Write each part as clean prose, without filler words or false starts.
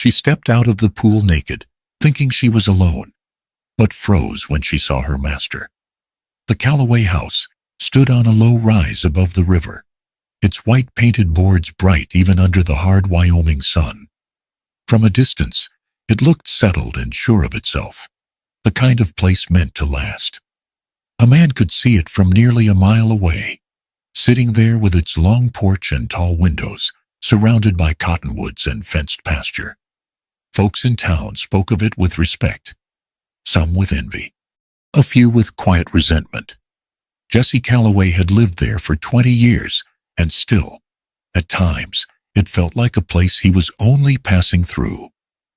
She stepped out of the pool naked, thinking she was alone, but froze when she saw her master. The Calloway house stood on a low rise above the river, its white painted boards bright even under the hard Wyoming sun. From a distance, it looked settled and sure of itself, the kind of place meant to last. A man could see it from nearly a mile away, sitting there with its long porch and tall windows, surrounded by cottonwoods and fenced pasture. Folks in town spoke of it with respect, some with envy, a few with quiet resentment. Jesse Calloway had lived there for 20 years, and still, at times, it felt like a place he was only passing through.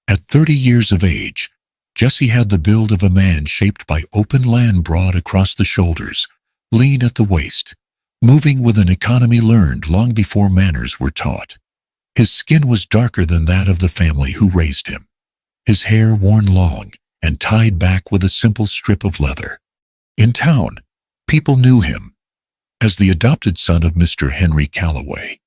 At 30 years of age, Jesse had the build of a man shaped by open land broad across the shoulders, lean at the waist, moving with an economy learned long before manners were taught. His skin was darker than that of the family who raised him, his hair worn long and tied back with a simple strip of leather. In town, people knew him as the adopted son of Mr. Henry Calloway,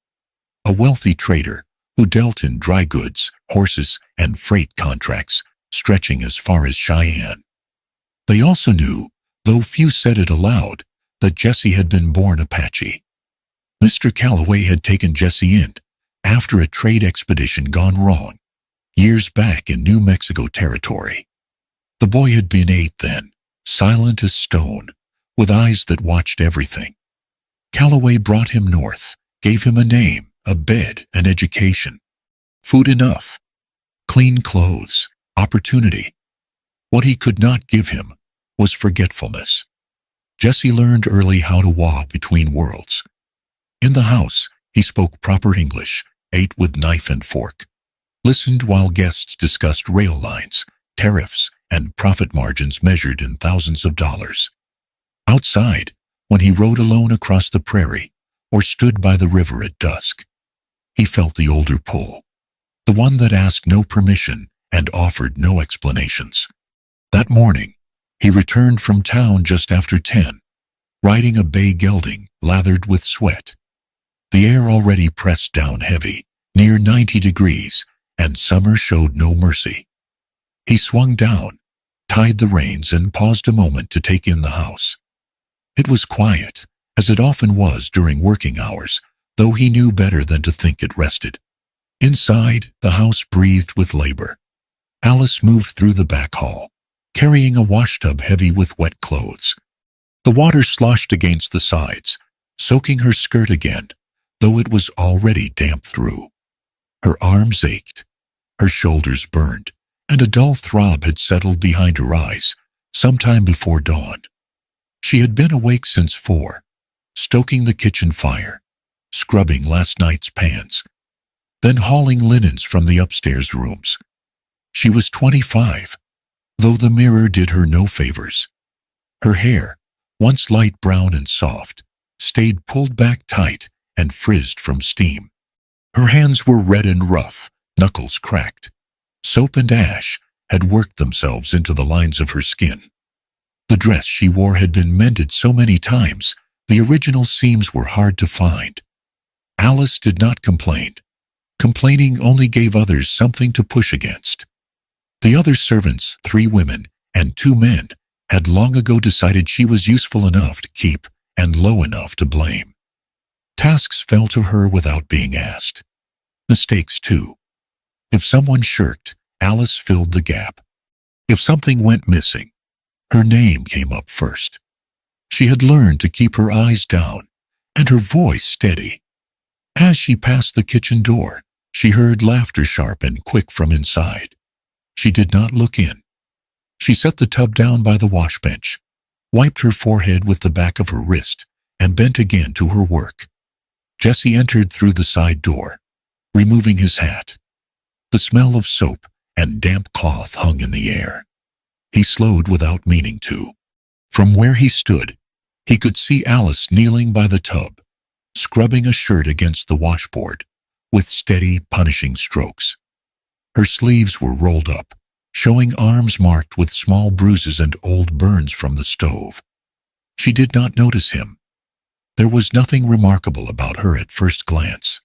a wealthy trader who dealt in dry goods, horses, and freight contracts stretching as far as Cheyenne. They also knew, though few said it aloud, that Jesse had been born Apache. Mr. Calloway had taken Jesse in after a trade expedition gone wrong, years back in New Mexico territory. The boy had been 8 then, silent as stone, with eyes that watched everything. Calloway brought him north, gave him a name, a bed, an education, food enough, clean clothes, opportunity. What he could not give him was forgetfulness. Jesse learned early how to walk between worlds. In the house, he spoke proper English, ate with knife and fork, listened while guests discussed rail lines, tariffs, and profit margins measured in thousands of dollars. Outside, when he rode alone across the prairie or stood by the river at dusk, he felt the older pull, the one that asked no permission and offered no explanations. That morning, he returned from town just after 10, riding a bay gelding lathered with sweat. The air already pressed down heavy, near 90 degrees, and summer showed no mercy. He swung down, tied the reins, and paused a moment to take in the house. It was quiet, as it often was during working hours, though he knew better than to think it rested. Inside, the house breathed with labor. Alice moved through the back hall, carrying a washtub heavy with wet clothes. The water sloshed against the sides, soaking her skirt again, though it was already damp through. Her arms ached, her shoulders burned, and a dull throb had settled behind her eyes, sometime before dawn. She had been awake since 4, stoking the kitchen fire, scrubbing last night's pans, then hauling linens from the upstairs rooms. She was 25, though the mirror did her no favors. Her hair, once light brown and soft, stayed pulled back tight and frizzed from steam. Her hands were red and rough, knuckles cracked. Soap and ash had worked themselves into the lines of her skin. The dress she wore had been mended so many times, the original seams were hard to find. Alice did not complain. Complaining only gave others something to push against. The other servants, 3 women and 2 men, had long ago decided she was useful enough to keep and low enough to blame. Tasks fell to her without being asked. Mistakes, too. If someone shirked, Alice filled the gap. If something went missing, her name came up first. She had learned to keep her eyes down and her voice steady. As she passed the kitchen door, she heard laughter sharp and quick from inside. She did not look in. She set the tub down by the wash bench, wiped her forehead with the back of her wrist, and bent again to her work. Jesse entered through the side door, removing his hat. The smell of soap and damp cloth hung in the air. He slowed without meaning to. From where he stood, he could see Alice kneeling by the tub, scrubbing a shirt against the washboard, with steady, punishing strokes. Her sleeves were rolled up, showing arms marked with small bruises and old burns from the stove. She did not notice him. There was nothing remarkable about her at first glance.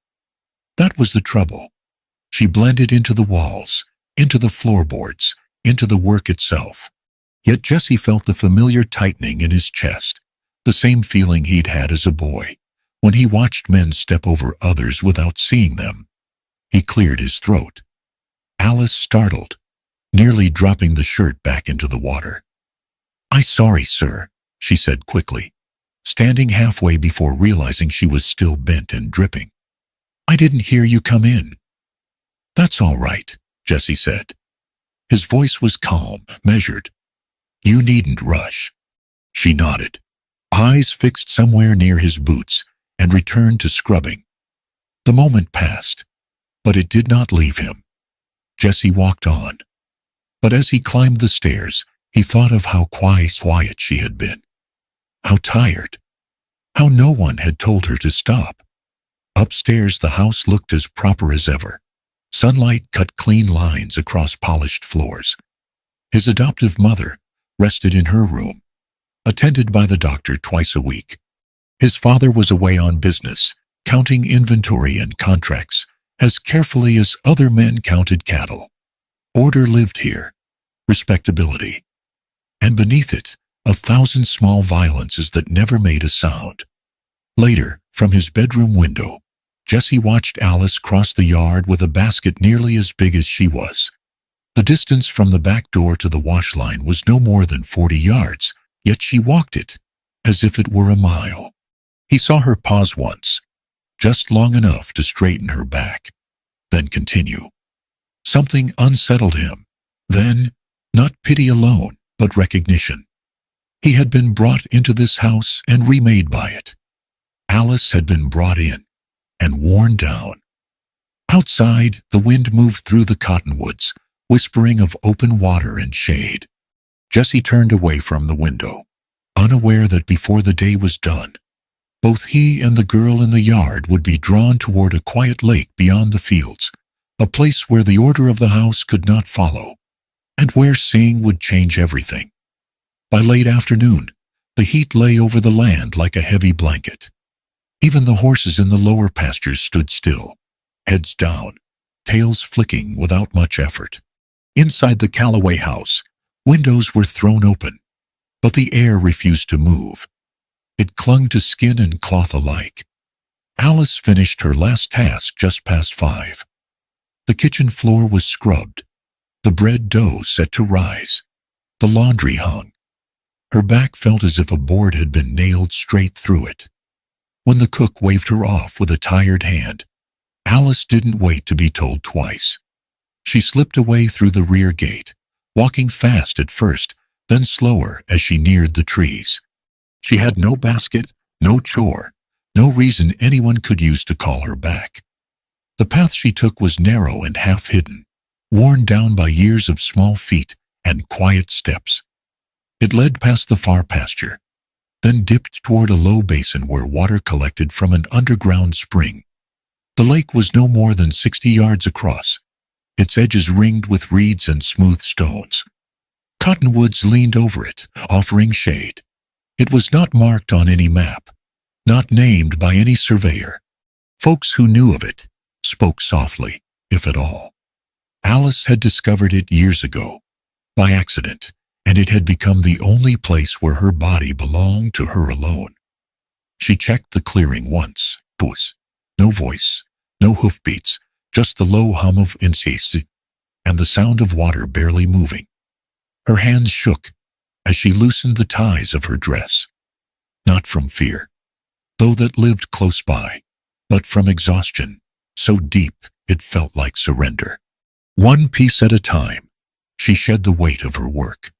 That was the trouble. She blended into the walls, into the floorboards, into the work itself. Yet Jesse felt the familiar tightening in his chest, the same feeling he'd had as a boy, when he watched men step over others without seeing them. He cleared his throat. Alice startled, nearly dropping the shirt back into the water. "I'm sorry, sir," she said quickly, standing halfway before realizing she was still bent and dripping. "I didn't hear you come in." "That's all right," Jesse said. His voice was calm, measured. "You needn't rush." She nodded, eyes fixed somewhere near his boots, and returned to scrubbing. The moment passed, but it did not leave him. Jesse walked on. But as he climbed the stairs, he thought of how quiet she had been. How tired. How no one had told her to stop. Upstairs, the house looked as proper as ever. Sunlight cut clean lines across polished floors. His adoptive mother rested in her room, attended by the doctor twice a week. His father was away on business, counting inventory and contracts as carefully as other men counted cattle. Order lived here, respectability, and beneath it, 1,000 small violences that never made a sound. Later, from his bedroom window, Jesse watched Alice cross the yard with a basket nearly as big as she was. The distance from the back door to the wash line was no more than 40 yards, yet she walked it as if it were a mile. He saw her pause once, just long enough to straighten her back, then continue. Something unsettled him. Then, not pity alone, but recognition. He had been brought into this house and remade by it. Alice had been brought in and worn down. Outside, the wind moved through the cottonwoods, whispering of open water and shade. Jesse turned away from the window, unaware that before the day was done, both he and the girl in the yard would be drawn toward a quiet lake beyond the fields, a place where the order of the house could not follow, and where seeing would change everything. By late afternoon, the heat lay over the land like a heavy blanket. Even the horses in the lower pastures stood still, heads down, tails flicking without much effort. Inside the Callaway house, windows were thrown open, but the air refused to move. It clung to skin and cloth alike. Alice finished her last task just past 5. The kitchen floor was scrubbed, the bread dough set to rise, the laundry hung. Her back felt as if a board had been nailed straight through it. When the cook waved her off with a tired hand, Alice didn't wait to be told twice. She slipped away through the rear gate, walking fast at first, then slower as she neared the trees. She had no basket, no chore, no reason anyone could use to call her back. The path she took was narrow and half-hidden, worn down by years of small feet and quiet steps. It led past the far pasture, then dipped toward a low basin where water collected from an underground spring. The lake was no more than 60 yards across, its edges ringed with reeds and smooth stones. Cottonwoods leaned over it, offering shade. It was not marked on any map, not named by any surveyor. Folks who knew of it spoke softly, if at all. Alice had discovered it years ago, by accident, and it had become the only place where her body belonged to her alone. She checked the clearing once, twice. No voice, no hoofbeats, just the low hum of insects and the sound of water barely moving. Her hands shook as she loosened the ties of her dress, not from fear, though that lived close by, but from exhaustion, so deep it felt like surrender. One piece at a time, she shed the weight of her work.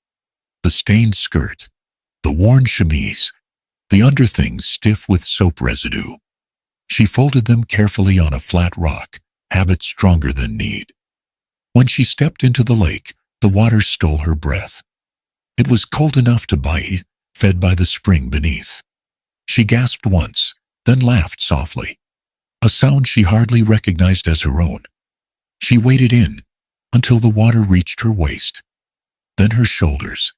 The stained skirt, the worn chemise, the underthings stiff with soap residue. She folded them carefully on a flat rock, habit stronger than need. When she stepped into the lake, the water stole her breath. It was cold enough to bite, fed by the spring beneath. She gasped once, then laughed softly, a sound she hardly recognized as her own. She waded in until the water reached her waist, then her shoulders.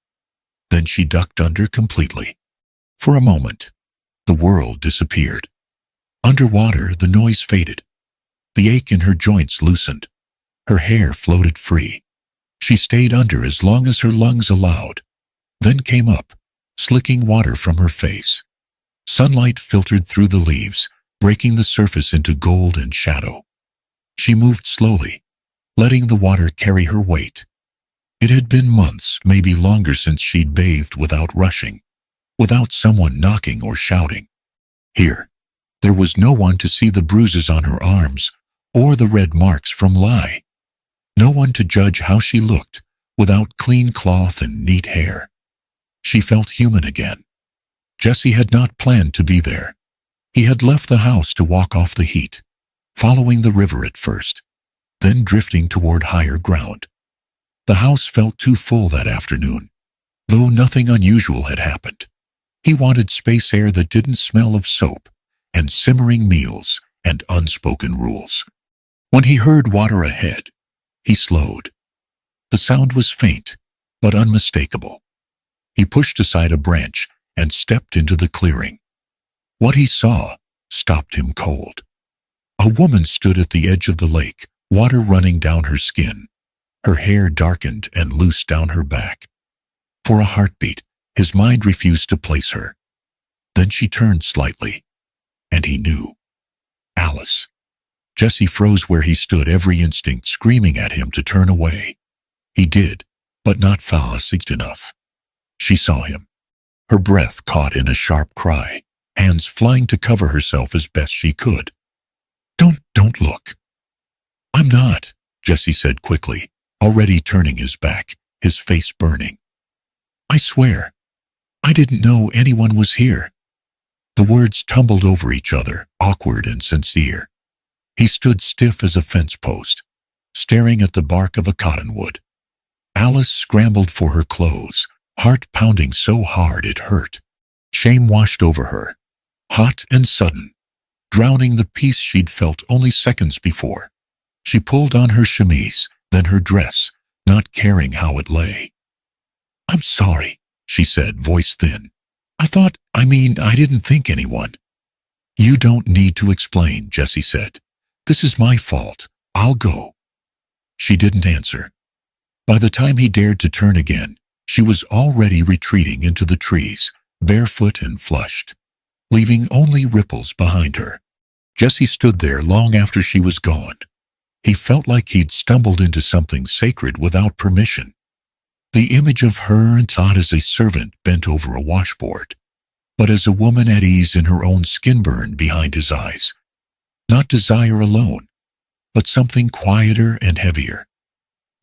Then she ducked under completely. For a moment, the world disappeared. Underwater, the noise faded. The ache in her joints loosened, Her hair floated free. She stayed under as long as her lungs allowed, then came up, slicking water from her face. Sunlight filtered through the leaves, breaking the surface into gold and shadow. She moved slowly, letting the water carry her weight. It had been months, maybe longer, since she'd bathed without rushing, without someone knocking or shouting. Here, there was no one to see the bruises on her arms or the red marks from lie. No one to judge how she looked without clean cloth and neat hair. She felt human again. Jesse had not planned to be there. He had left the house to walk off the heat, following the river at first, then drifting toward higher ground. The house felt too full that afternoon, though nothing unusual had happened. He wanted space, air that didn't smell of soap, and simmering meals and unspoken rules. When he heard water ahead, he slowed. The sound was faint, but unmistakable. He pushed aside a branch and stepped into the clearing. What he saw stopped him cold. A woman stood at the edge of the lake, water running down her skin, her hair darkened and loose down her back. For a heartbeat, his mind refused to place her. Then she turned slightly, and he knew. Alice. Jesse froze where he stood, every instinct screaming at him to turn away. He did, but not fast enough. She saw him, her breath caught in a sharp cry, hands flying to cover herself as best she could. Don't look. I'm not, Jesse said quickly, already turning his back, his face burning. I swear, I didn't know anyone was here. The words tumbled over each other, awkward and sincere. He stood stiff as a fence post, staring at the bark of a cottonwood. Alice scrambled for her clothes, heart pounding so hard it hurt. Shame washed over her, hot and sudden, drowning the peace she'd felt only seconds before. She pulled on her chemise, then her dress, not caring how it lay. I'm sorry, she said, voice thin. I didn't think anyone. You don't need to explain, Jesse said. This is my fault. I'll go. She didn't answer. By the time he dared to turn again, she was already retreating into the trees, barefoot and flushed, leaving only ripples behind her. Jesse stood there long after she was gone. He felt like he'd stumbled into something sacred without permission. The image of her not as a servant bent over a washboard, but as a woman at ease in her own skin burned behind his eyes. Not desire alone, but something quieter and heavier.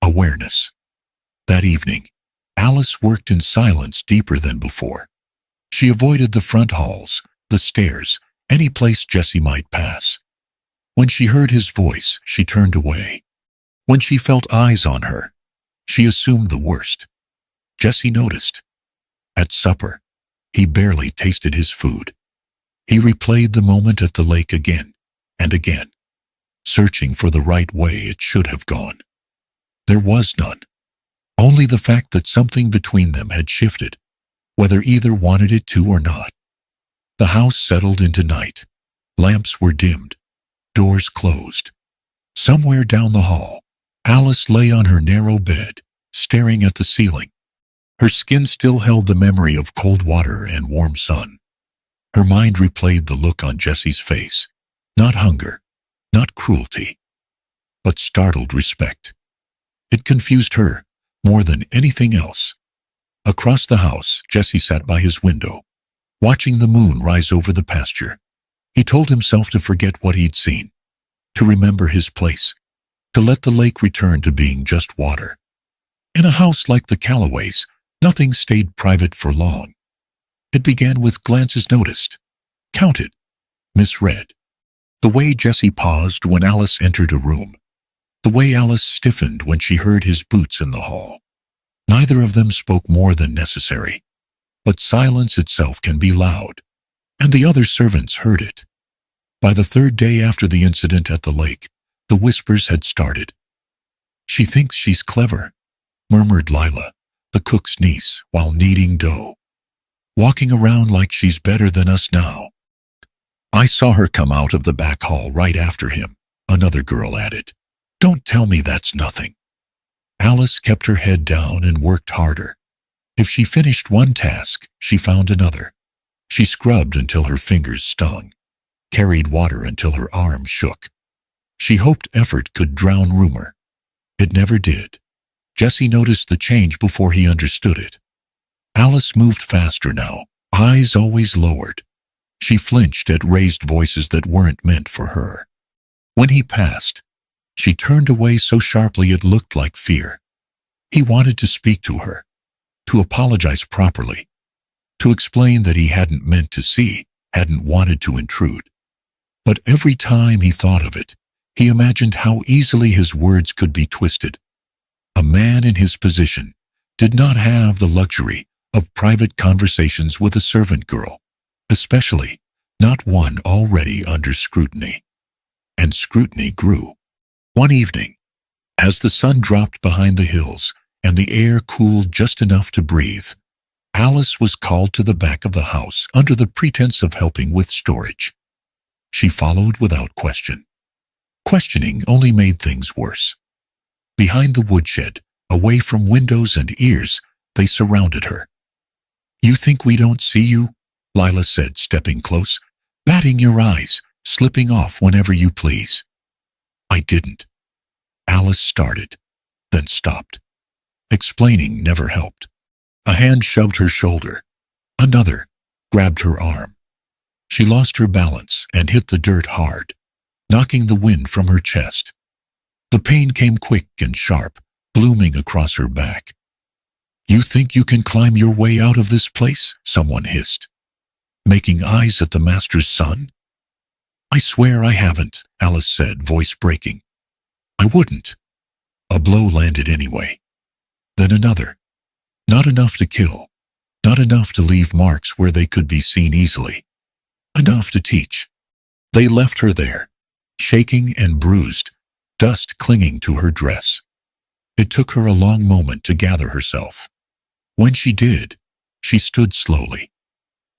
Awareness. That evening, Alice worked in silence deeper than before. She avoided the front halls, the stairs, any place Jesse might pass. When she heard his voice, she turned away. When she felt eyes on her, she assumed the worst. Jesse noticed. At supper, he barely tasted his food. He replayed the moment at the lake again and again, searching for the right way it should have gone. There was none. Only the fact that something between them had shifted, whether either wanted it to or not. The house settled into night. Lamps were dimmed, doors closed. Somewhere down the hall, Alice lay on her narrow bed, staring at the ceiling. Her skin still held the memory of cold water and warm sun. Her mind replayed the look on Jesse's face. Not hunger, not cruelty, but startled respect. It confused her more than anything else. Across the house, Jesse sat by his window, watching the moon rise over the pasture. He told himself to forget what he'd seen, to remember his place, to let the lake return to being just water. In a house like the Callaways, nothing stayed private for long. It began with glances noticed, counted, misread. The way Jesse paused when Alice entered a room, the way Alice stiffened when she heard his boots in the hall. Neither of them spoke more than necessary, but silence itself can be loud, and the other servants heard it. By the third day after the incident at the lake, the whispers had started. She thinks she's clever, murmured Lila, the cook's niece, while kneading dough. Walking around like she's better than us now. I saw her come out of the back hall right after him, another girl added. Don't tell me that's nothing. Alice kept her head down and worked harder. If she finished one task, she found another. She scrubbed until her fingers stung, carried water until her arms shook. She hoped effort could drown rumor. It never did. Jesse noticed the change before he understood it. Alice moved faster now, eyes always lowered. She flinched at raised voices that weren't meant for her. When he passed, she turned away so sharply it looked like fear. He wanted to speak to her, to apologize properly, to explain that he hadn't meant to see, hadn't wanted to intrude. But every time he thought of it, he imagined how easily his words could be twisted. A man in his position did not have the luxury of private conversations with a servant girl, especially not one already under scrutiny. And scrutiny grew. One evening, as the sun dropped behind the hills and the air cooled just enough to breathe, Alice was called to the back of the house under the pretense of helping with storage. She followed without question. Questioning only made things worse. Behind the woodshed, away from windows and ears, they surrounded her. "You think we don't see you?" Lila said, stepping close. "Batting your eyes, slipping off whenever you please." "I didn't." Alice started, then stopped. Explaining never helped. A hand shoved her shoulder. Another grabbed her arm. She lost her balance and hit the dirt hard, knocking the wind from her chest. The pain came quick and sharp, blooming across her back. "You think you can climb your way out of this place?" someone hissed, making eyes at the master's son. "I swear I haven't," Alice said, voice breaking. "I wouldn't." A blow landed anyway. Then another. Not enough to kill. Not enough to leave marks where they could be seen easily. Enough to teach. They left her there, shaking and bruised, dust clinging to her dress. It took her a long moment to gather herself. When she did, she stood slowly,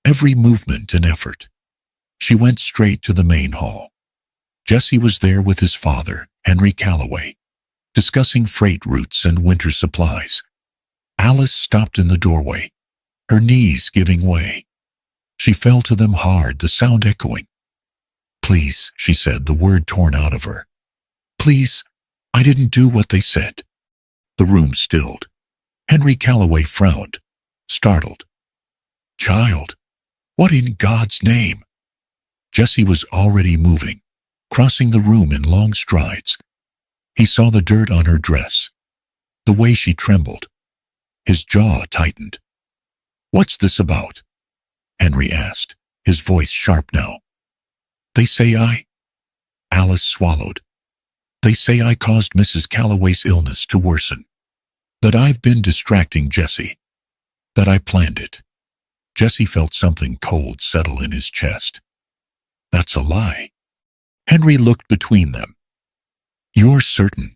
every movement an effort. She went straight to the main hall. Jesse was there with his father, Henry Calloway, discussing freight routes and winter supplies. Alice stopped in the doorway, her knees giving way. She fell to them hard, the sound echoing. "Please," she said, the word torn out of her. "Please, I didn't do what they said." The room stilled. Henry Calloway frowned, startled. "Child, what in God's name?" Jesse was already moving, crossing the room in long strides. He saw the dirt on her dress, the way she trembled. His jaw tightened. "What's this about?" Henry asked, his voice sharp now. "They say I—" Alice swallowed. "They say I caused Mrs. Calloway's illness to worsen. That I've been distracting Jesse. That I planned it." Jesse felt something cold settle in his chest. "That's a lie." Henry looked between them. "You're certain?"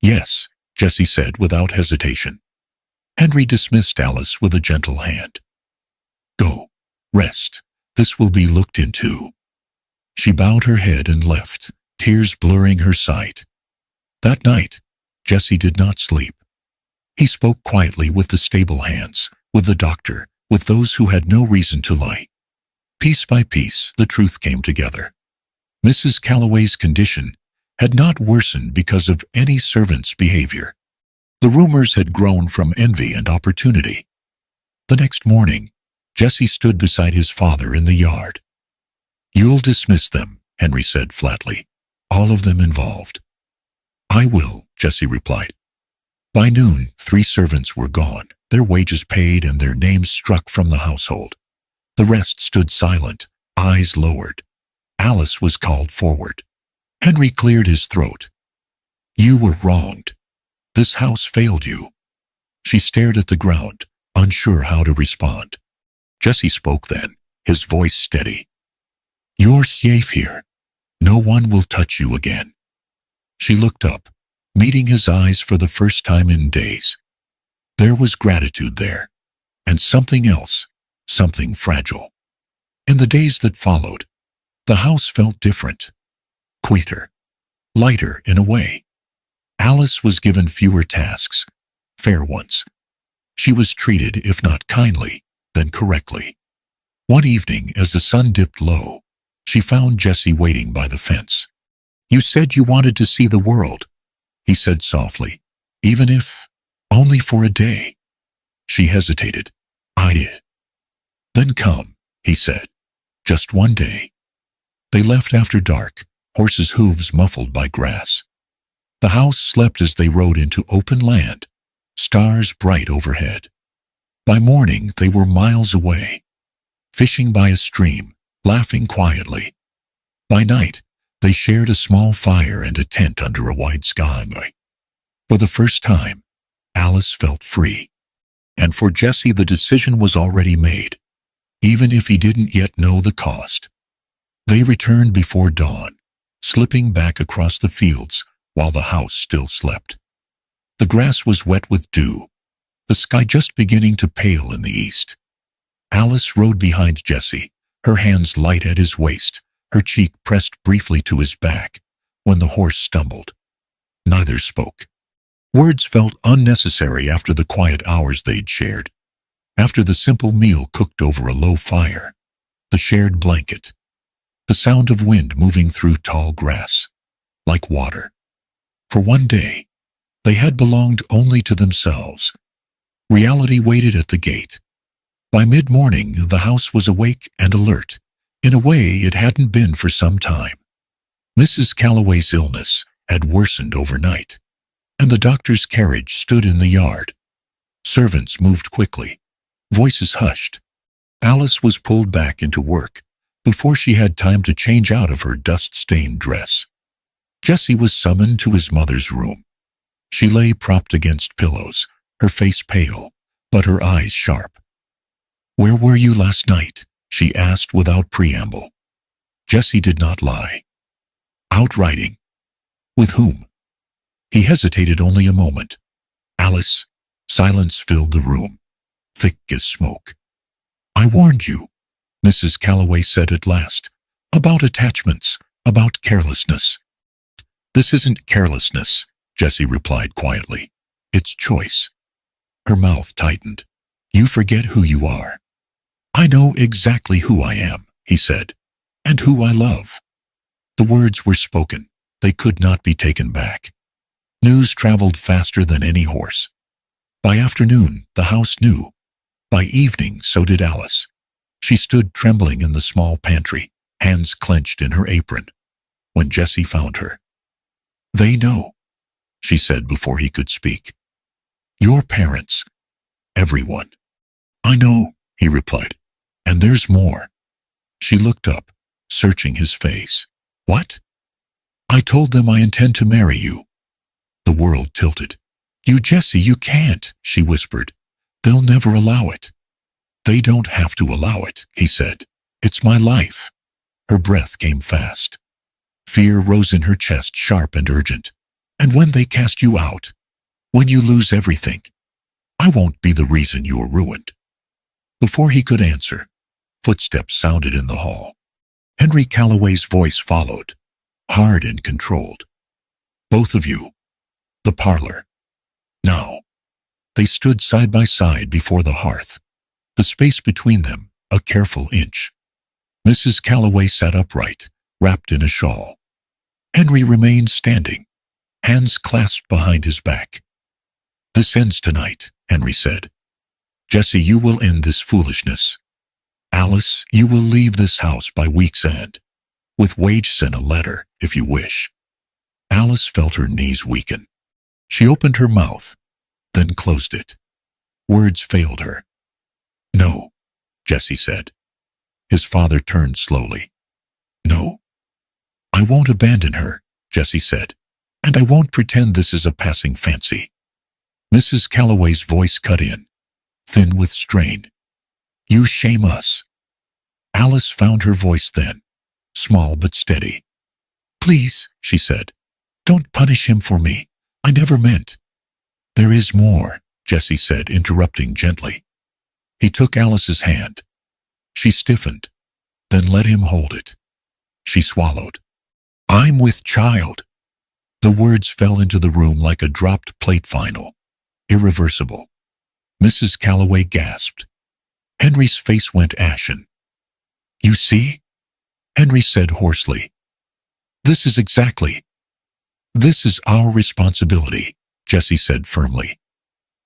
"Yes," Jesse said without hesitation. Henry dismissed Alice with a gentle hand. "Go, rest. This will be looked into." She bowed her head and left, tears blurring her sight. That night, Jesse did not sleep. He spoke quietly with the stable hands, with the doctor, with those who had no reason to lie. Piece by piece, the truth came together. Mrs. Calloway's condition had not worsened because of any servant's behavior. The rumors had grown from envy and opportunity. The next morning, Jesse stood beside his father in the yard. "You'll dismiss them," Henry said flatly. "All of them involved." "I will," Jesse replied. By noon, 3 servants were gone, their wages paid and their names struck from the household. The rest stood silent, eyes lowered. Alice was called forward. Henry cleared his throat. "You were wronged. This house failed you." She stared at the ground, unsure how to respond. Jesse spoke then, his voice steady. "You're safe here. No one will touch you again." She looked up, meeting his eyes for the first time in days. There was gratitude there, and something else, something fragile. In the days that followed, the house felt different, quieter, lighter in a way. Alice was given fewer tasks, fair ones. She was treated, if not kindly, then correctly. One evening, as the sun dipped low, she found Jesse waiting by the fence. "You said you wanted to see the world," he said softly, "even if only for a day." She hesitated. "I did." "Then come," he said. "Just one day." They left after dark, horses' hooves muffled by grass. The house slept as they rode into open land, stars bright overhead. By morning they were miles away, fishing by a stream, laughing quietly. By night they shared a small fire and a tent under a wide sky. For the first time, Alice felt free. And for Jesse the decision was already made, even if he didn't yet know the cost. They returned before dawn, slipping back across the fields while the house still slept. The grass was wet with dew, the sky just beginning to pale in the east. Alice rode behind Jesse, her hands light at his waist, her cheek pressed briefly to his back, when the horse stumbled. Neither spoke. Words felt unnecessary after the quiet hours they'd shared, after the simple meal cooked over a low fire, the shared blanket, the sound of wind moving through tall grass, like water. For one day, they had belonged only to themselves. Reality waited at the gate. By mid-morning, the house was awake and alert, in a way it hadn't been for some time. Mrs. Calloway's illness had worsened overnight, and the doctor's carriage stood in the yard. Servants moved quickly, voices hushed. Alice was pulled back into work before she had time to change out of her dust-stained dress. Jesse was summoned to his mother's room. She lay propped against pillows, her face pale, but her eyes sharp. "Where were you last night?" she asked without preamble. Jesse did not lie. "Out riding." "With whom?" He hesitated only a moment. "Alice." Silence filled the room, thick as smoke. "I warned you," Mrs. Calloway said at last, "about attachments, about carelessness." "This isn't carelessness," Jesse replied quietly. "It's choice." Her mouth tightened. "You forget who you are." "I know exactly who I am," he said, "and who I love." The words were spoken. They could not be taken back. News traveled faster than any horse. By afternoon, the house knew. By evening, so did Alice. She stood trembling in the small pantry, hands clenched in her apron, when Jesse found her. "They know," she said before he could speak. "Your parents. Everyone." "I know," he replied. "And there's more." She looked up, searching his face. "What?" "I told them I intend to marry you." The world tilted. "You, Jesse, you can't," she whispered. "They'll never allow it." "They don't have to allow it," he said. "It's my life." Her breath came fast. Fear rose in her chest, sharp and urgent. "And when they cast you out, when you lose everything, I won't be the reason you are ruined." Before he could answer, footsteps sounded in the hall. Henry Calloway's voice followed, hard and controlled. "Both of you. The parlor. Now." They stood side by side before the hearth, the space between them a careful inch. Mrs. Calloway sat upright, wrapped in a shawl. Henry remained standing, hands clasped behind his back. "This ends tonight," Henry said. "Jesse, you will end this foolishness. Alice, you will leave this house by week's end, with wages and a letter, if you wish." Alice felt her knees weaken. She opened her mouth, then closed it. Words failed her. "No," Jesse said. His father turned slowly. "No." "I won't abandon her," Jesse said, "and I won't pretend this is a passing fancy." Mrs. Calloway's voice cut in, thin with strain. "You shame us." Alice found her voice then, small but steady. "Please," she said, "don't punish him for me. I never meant." "There is more," Jesse said, interrupting gently. He took Alice's hand. She stiffened, then let him hold it. She swallowed. "I'm with child." The words fell into the room like a dropped plate final. Irreversible. Mrs. Calloway gasped. Henry's face went ashen. "You see?" Henry said hoarsely. "This is our responsibility," Jessie said firmly.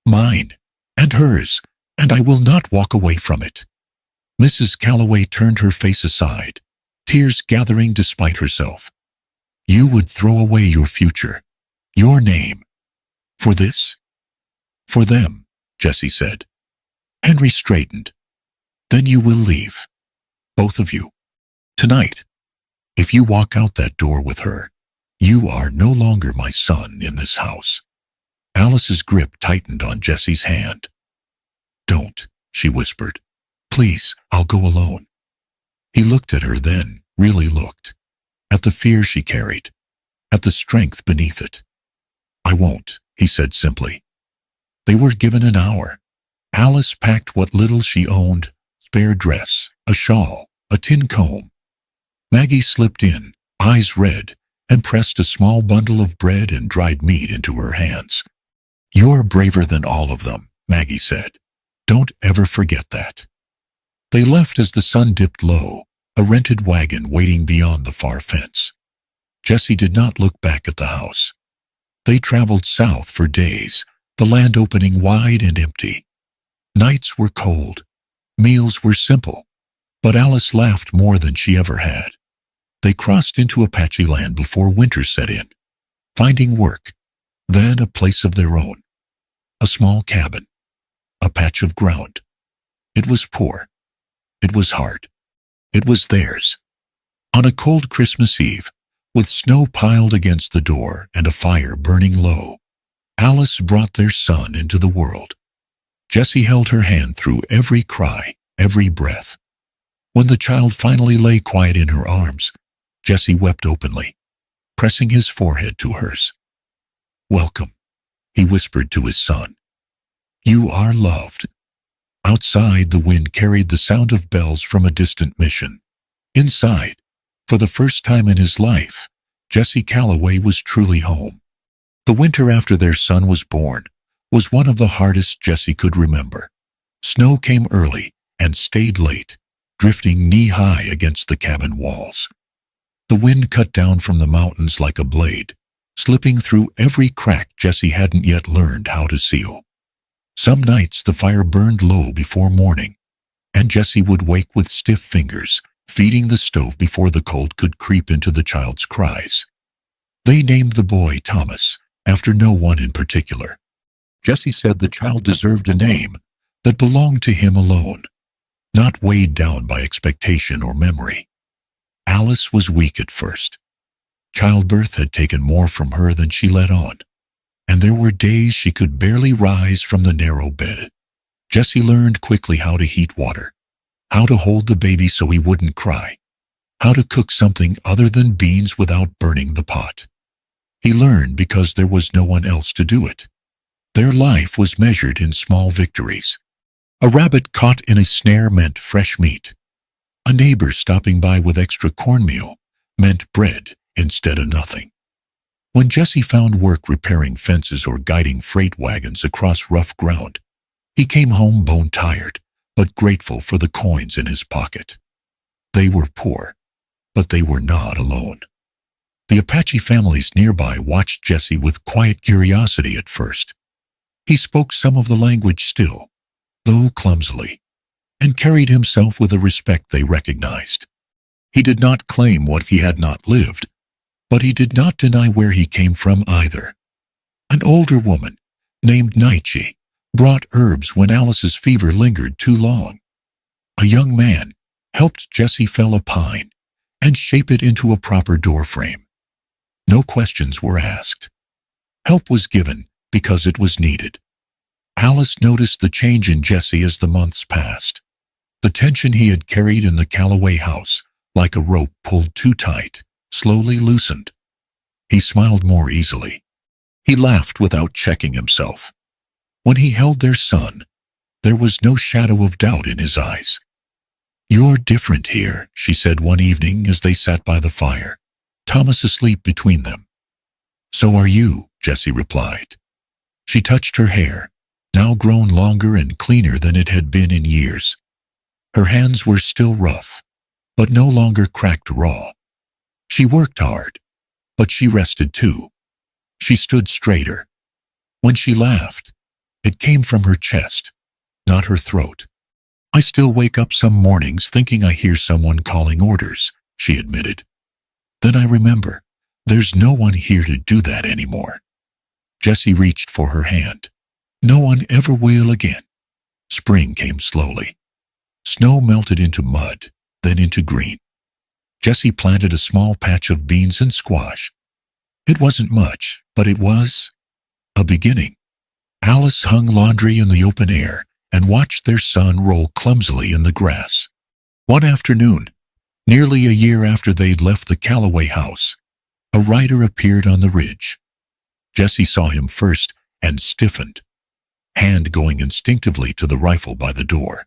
"Mine, and hers, and I will not walk away from it." Mrs. Calloway turned her face aside, tears gathering despite herself. "You would throw away your future, your name, for this?" "For them," Jessie said. Henry straightened. "Then you will leave. Both of you. Tonight. If you walk out that door with her, you are no longer my son in this house." Alice's grip tightened on Jessie's hand. "Don't," she whispered. "Please, I'll go alone." He looked at her then, really looked. At the fear she carried. At the strength beneath it. "I won't," he said simply. They were given an hour. Alice packed what little she owned, spare dress, a shawl, a tin comb. Maggie slipped in, eyes red, and pressed a small bundle of bread and dried meat into her hands. "You're braver than all of them," Maggie said. "Don't ever forget that." They left as the sun dipped low, a rented wagon waiting beyond the far fence. Jessie did not look back at the house. They traveled south for days, the land opening wide and empty. Nights were cold. Meals were simple. But Alice laughed more than she ever had. They crossed into Apache land before winter set in, finding work, then a place of their own. A small cabin. A patch of ground. It was poor. It was hard. It was theirs. On a cold Christmas Eve, with snow piled against the door and a fire burning low, Alice brought their son into the world. Jessie held her hand through every cry, every breath. When the child finally lay quiet in her arms, Jessie wept openly, pressing his forehead to hers. "Welcome," he whispered to his son. "You are loved." Outside, the wind carried the sound of bells from a distant mission. Inside, for the first time in his life, Jessie Calloway was truly home. The winter after their son was born was one of the hardest Jessie could remember. Snow came early and stayed late, drifting knee-high against the cabin walls. The wind cut down from the mountains like a blade, slipping through every crack Jessie hadn't yet learned how to seal. Some nights the fire burned low before morning, and Jessie would wake with stiff fingers, feeding the stove before the cold could creep into the child's cries. They named the boy Thomas, after no one in particular. Jessie said the child deserved a name that belonged to him alone, not weighed down by expectation or memory. Alice was weak at first. Childbirth had taken more from her than she let on, and there were days she could barely rise from the narrow bed. Jessie learned quickly how to heat water, how to hold the baby so he wouldn't cry, how to cook something other than beans without burning the pot. He learned because there was no one else to do it. Their life was measured in small victories. A rabbit caught in a snare meant fresh meat. A neighbor stopping by with extra cornmeal meant bread instead of nothing. When Jessie found work repairing fences or guiding freight wagons across rough ground, he came home bone-tired, but grateful for the coins in his pocket. They were poor, but they were not alone. The Apache families nearby watched Jessie with quiet curiosity at first. He spoke some of the language still, though clumsily, and carried himself with a respect they recognized. He did not claim what he had not lived, but he did not deny where he came from either. An older woman, named Naichi, brought herbs when Alice's fever lingered too long. A young man helped Jessie fell a pine and shape it into a proper doorframe. No questions were asked. Help was given because it was needed. Alice noticed the change in Jessie as the months passed. The tension he had carried in the Calloway house, like a rope pulled too tight, slowly loosened. He smiled more easily. He laughed without checking himself. When he held their son, there was no shadow of doubt in his eyes. "You're different here," she said one evening as they sat by the fire, Thomas asleep between them. So are you, Jessie replied. She touched her hair, now grown longer and cleaner than it had been in years. Her hands were still rough, but no longer cracked raw. She worked hard, but she rested too. She stood straighter. When she laughed, it came from her chest, not her throat. I still wake up some mornings thinking I hear someone calling orders, she admitted. Then I remember, there's no one here to do that anymore. Jessie reached for her hand. No one ever will again. Spring came slowly. Snow melted into mud, then into green. Jessie planted a small patch of beans and squash. It wasn't much, but it was a beginning. Alice hung laundry in the open air and watched their son roll clumsily in the grass. One afternoon, nearly a year after they'd left the Calloway house, a rider appeared on the ridge. Jessie saw him first and stiffened, hand going instinctively to the rifle by the door.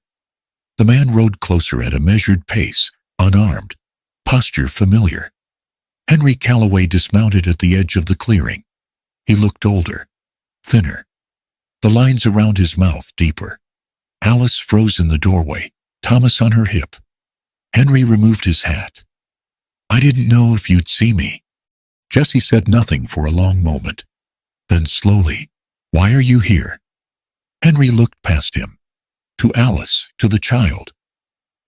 The man rode closer at a measured pace, unarmed, posture familiar. Henry Calloway dismounted at the edge of the clearing. He looked older, thinner, the lines around his mouth deeper. Alice froze in the doorway, Thomas on her hip. Henry removed his hat. I didn't know if you'd see me. Jessie said nothing for a long moment. Then slowly, why are you here? Henry looked past him, to Alice, to the child.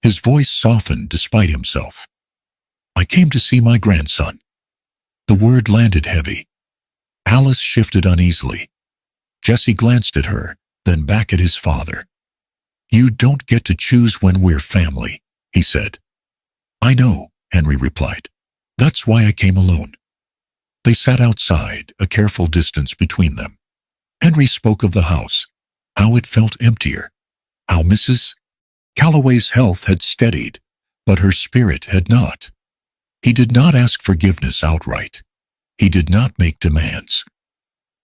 His voice softened despite himself. I came to see my grandson. The word landed heavy. Alice shifted uneasily. Jessie glanced at her, then back at his father. You don't get to choose when we're family, he said. I know, Henry replied. That's why I came alone. They sat outside, a careful distance between them. Henry spoke of the house, how it felt emptier, how Mrs. Calloway's health had steadied, but her spirit had not. He did not ask forgiveness outright. He did not make demands.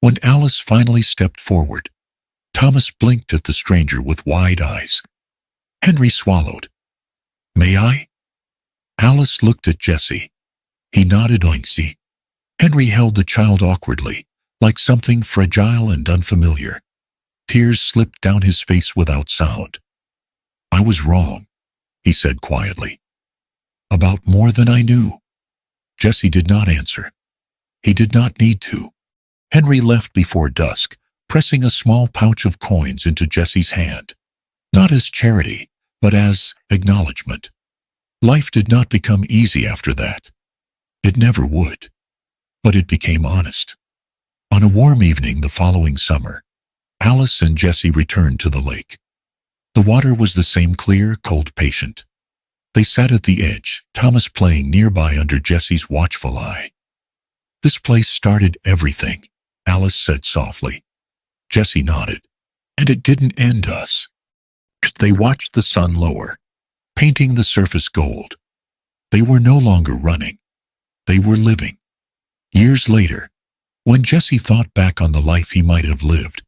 When Alice finally stepped forward, Thomas blinked at the stranger with wide eyes. Henry swallowed. May I? Alice looked at Jessie. He nodded oinksy. Henry held the child awkwardly, like something fragile and unfamiliar. Tears slipped down his face without sound. I was wrong, he said quietly. About more than I knew. Jessie did not answer. He did not need to. Henry left before dusk, pressing a small pouch of coins into Jessie's hand, not as charity, but as acknowledgement. Life did not become easy after that. It never would. But it became honest. On a warm evening the following summer, Alice and Jessie returned to the lake. The water was the same clear, cold patient. They sat at the edge, Thomas playing nearby under Jessie's watchful eye. This place started everything, Alice said softly. Jessie nodded. And it didn't end us. They watched the sun lower, painting the surface gold. They were no longer running. They were living. Years later, when Jessie thought back on the life he might have lived,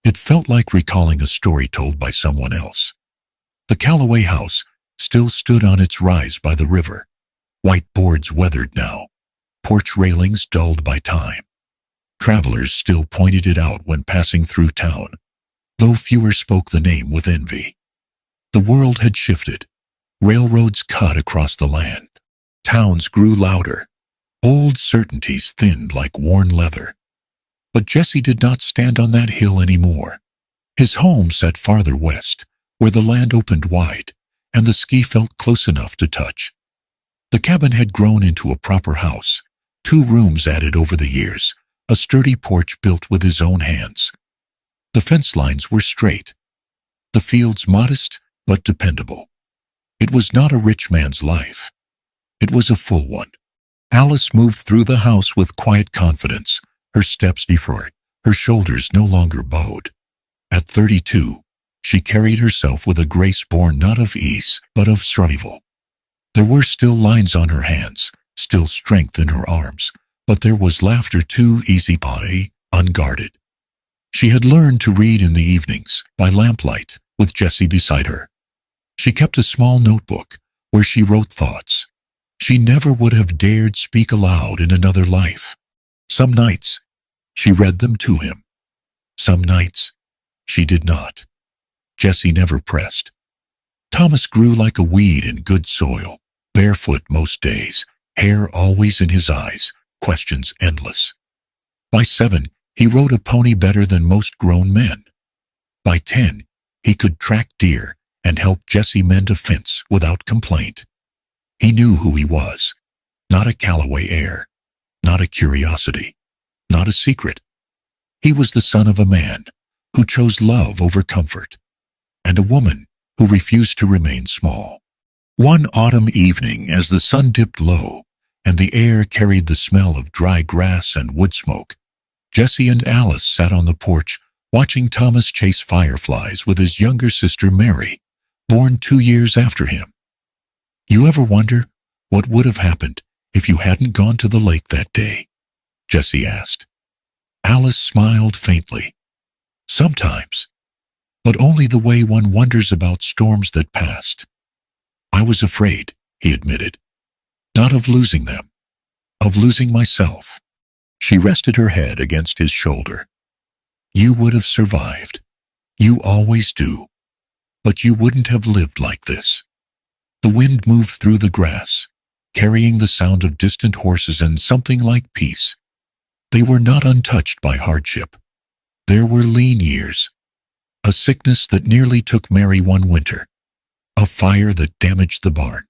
it felt like recalling a story told by someone else. The Calloway house still stood on its rise by the river, white boards weathered now, porch railings dulled by time. Travelers still pointed it out when passing through town, though fewer spoke the name with envy. The world had shifted. Railroads cut across the land. Towns grew louder. Old certainties thinned like worn leather. But Jessie did not stand on that hill anymore. His home sat farther west, where the land opened wide, and the ski felt close enough to touch. The cabin had grown into a proper house, 2 rooms added over the years, a sturdy porch built with his own hands. The fence lines were straight. The fields modest but dependable. It was not a rich man's life. It was a full one. Alice moved through the house with quiet confidence, her steps deferred, her shoulders no longer bowed. At 32, she carried herself with a grace born not of ease, but of survival. There were still lines on her hands, still strength in her arms, but there was laughter too, easy by, unguarded. She had learned to read in the evenings, by lamplight, with Jessie beside her. She kept a small notebook where she wrote thoughts she never would have dared speak aloud in another life. Some nights, she read them to him. Some nights, she did not. Jessie never pressed. Thomas grew like a weed in good soil, barefoot most days, hair always in his eyes, questions endless. By 7, he rode a pony better than most grown men. By 10, he could track deer and help Jessie mend a fence without complaint. He knew who he was, not a Callaway heir, not a curiosity, not a secret. He was the son of a man who chose love over comfort, and a woman who refused to remain small. One autumn evening, as the sun dipped low and the air carried the smell of dry grass and wood smoke, Jessie and Alice sat on the porch watching Thomas chase fireflies with his younger sister Mary, born 2 years after him. You ever wonder what would have happened if you hadn't gone to the lake that day? Jessie asked. Alice smiled faintly. Sometimes, but only the way one wonders about storms that passed. I was afraid, he admitted. Not of losing them, of losing myself. She rested her head against his shoulder. You would have survived. You always do. But you wouldn't have lived like this. The wind moved through the grass, carrying the sound of distant horses and something like peace. They were not untouched by hardship. There were lean years, a sickness that nearly took Mary one winter, a fire that damaged the barn.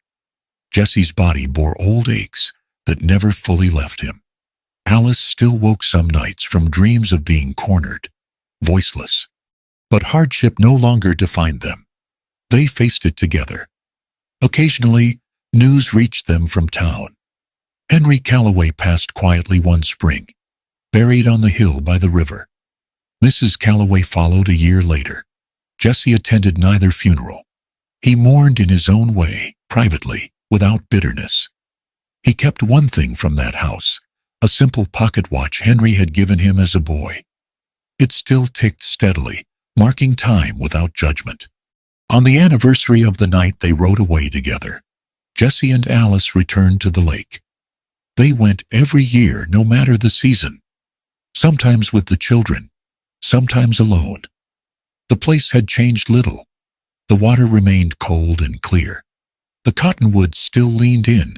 Jessie's body bore old aches that never fully left him. Alice still woke some nights from dreams of being cornered, voiceless. But hardship no longer defined them. They faced it together. Occasionally, news reached them from town. Henry Callaway passed quietly one spring, buried on the hill by the river. Mrs. Callaway followed a year later. Jessie attended neither funeral. He mourned in his own way, privately, without bitterness. He kept one thing from that house, a simple pocket watch Henry had given him as a boy. It still ticked steadily, marking time without judgment. On the anniversary of the night they rode away together, Jessie and Alice returned to the lake. They went every year, no matter the season, sometimes with the children, sometimes alone. The place had changed little. The water remained cold and clear. The cottonwoods still leaned in,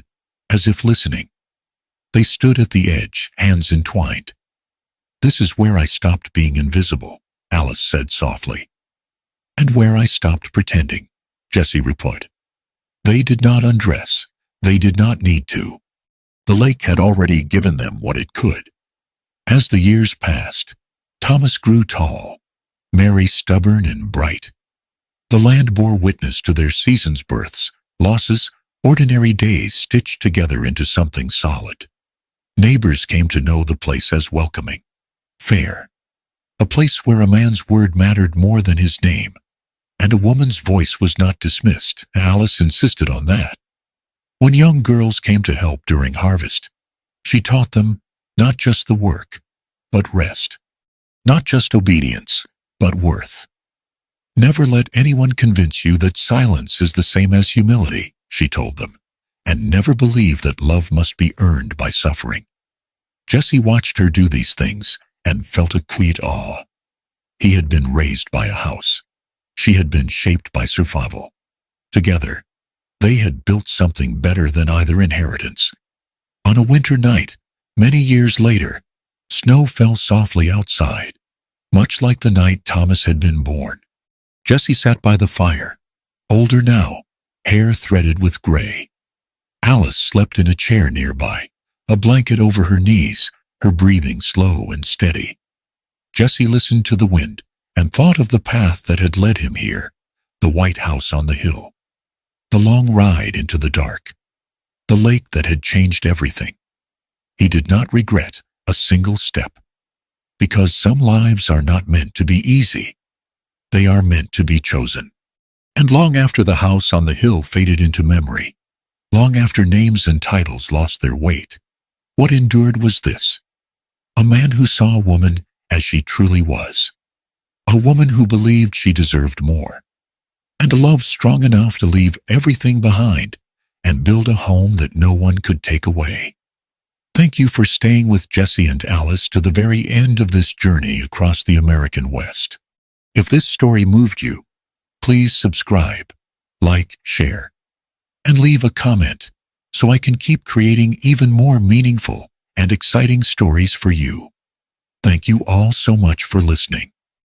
as if listening. They stood at the edge, hands entwined. This is where I stopped being invisible, Alice said softly. And where I stopped pretending, Jessie replied. They did not undress. They did not need to. The lake had already given them what it could. As the years passed, Thomas grew tall, Mary stubborn and bright. The land bore witness to their season's births, losses, ordinary days stitched together into something solid. Neighbors came to know the place as welcoming, fair, a place where a man's word mattered more than his name, and a woman's voice was not dismissed. Alice insisted on that. When young girls came to help during harvest, she taught them not just the work, but rest, not just obedience, but worth. Never let anyone convince you that silence is the same as humility, she told them, and never believe that love must be earned by suffering. Jessie watched her do these things and felt a quiet awe. He had been raised by a house. She had been shaped by survival. Together, they had built something better than either inheritance. On a winter night, many years later, snow fell softly outside, much like the night Thomas had been born. Jessie sat by the fire, older now, hair threaded with gray. Alice slept in a chair nearby, a blanket over her knees, her breathing slow and steady. Jessie listened to the wind and thought of the path that had led him here, the white house on the hill, the long ride into the dark, the lake that had changed everything. He did not regret a single step, because some lives are not meant to be easy. They are meant to be chosen. And long after the house on the hill faded into memory, long after names and titles lost their weight, what endured was this: a man who saw a woman as she truly was, a woman who believed she deserved more, and a love strong enough to leave everything behind and build a home that no one could take away. Thank you for staying with Jesse and Alice to the very end of this journey across the American West. If this story moved you, please subscribe, like, share, and leave a comment so I can keep creating even more meaningful and exciting stories for you. Thank you all so much for listening.